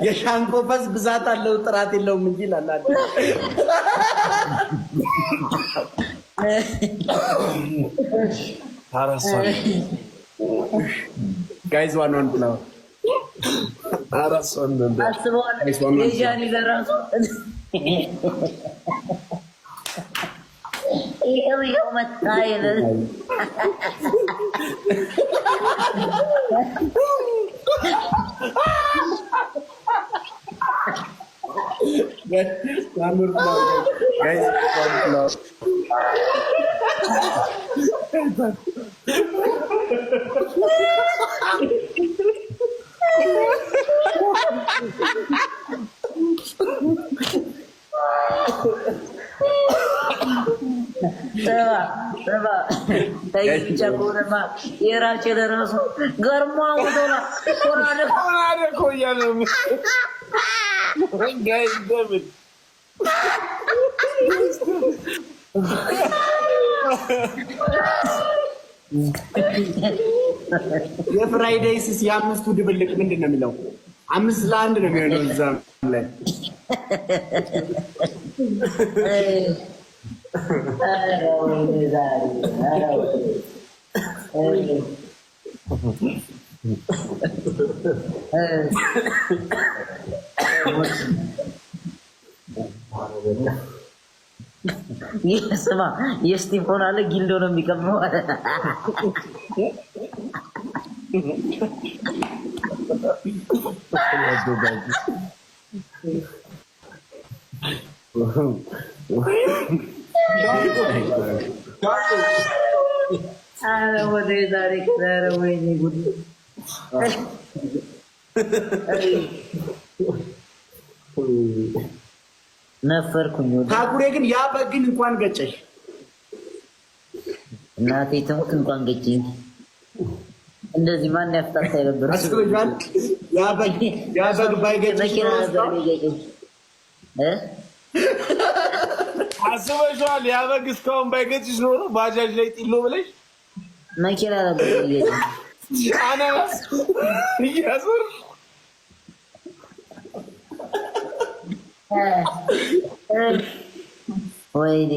የሻንቆ ፈስ ብዛት አለው ጥራት የለውም እንጂ ላላለ ጋይዝ ዋን ዋን ብለው አራሶን አስበዋል የጃኒ ለራሱ ይሄው መታየለ guys Coba, tadi campur sama era cedera rasu, garma udah ada kok ya lu, guys, David. የፍራይዴይ ሲስ የአምስቱ ድብልቅ ምንድን ነው የሚለው? 5-1 ነው የሚሆነው እዛም ላይ ስማ የስቲፎን አለ ጊልዶ ነው የሚቀመው አረ ወደ ዛሬ ከዛሬ ወይኔ ጉድ ነፈርኩኝ። ታኩሬ ግን ያ በግን እንኳን ገጨሽ እናቴ ተሙት እንኳን ገጨኝ። እንደዚህ ማን ያፍታታ ነበር? አስበሻል? ያ በግ ባይገጨሽ አስበሻል? ያ በግ እስካሁን ባይገጭሽ ኖሮ ባጃጅ ላይ ጥሎ ብለሽ መኪና ነበር ይገጭ አናስ ይያዙር ወይኔ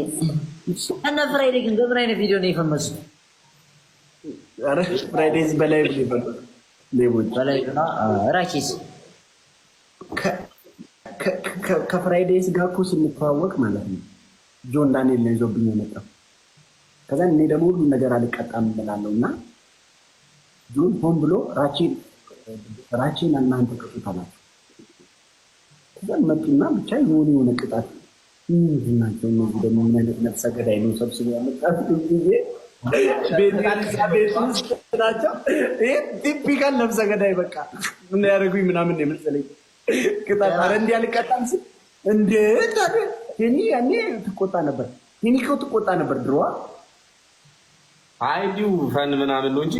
እና ፍራይዴ ግን በምን አይነት ቪዲዮ ነው የፈመሱት? አረ ፍራይዴዝ በላይ ሌቦች በላይ ነው። ራኪስ ከፍራይዴዝ ጋር እኮ ስንተዋወቅ ማለት ነው ጆን ዳንኤል ነው ይዞብኝ የመጣው። ከዛ እኔ ደግሞ ሁሉ ነገር አልቀጣም እላለሁ እና ጆን ሆን ብሎ ራቺን እናንተ ቅጡታላችሁ። ከዛ መጡና ብቻ የሆነ ቅጣት ምንድን ናቸው እነዚህ ደግሞ ምን አይነት ነፍሰ ገዳይ ነው ሰብስቦ ያመጣት ጊዜ ቤት ውስጥ ናቸው። ይህ ቲፒካል ነፍሰ ገዳይ በቃ ምን ያደርጉኝ ምናምን የመሰለኝ ቅጣት። ኧረ እንዲህ አልቀጣም ስል እንዴት አለ ያኔ ትቆጣ ነበር። እኮ ትቆጣ ነበር ድሮዋ። አይ እንዲሁ ፈን ምናምን ነው እንጂ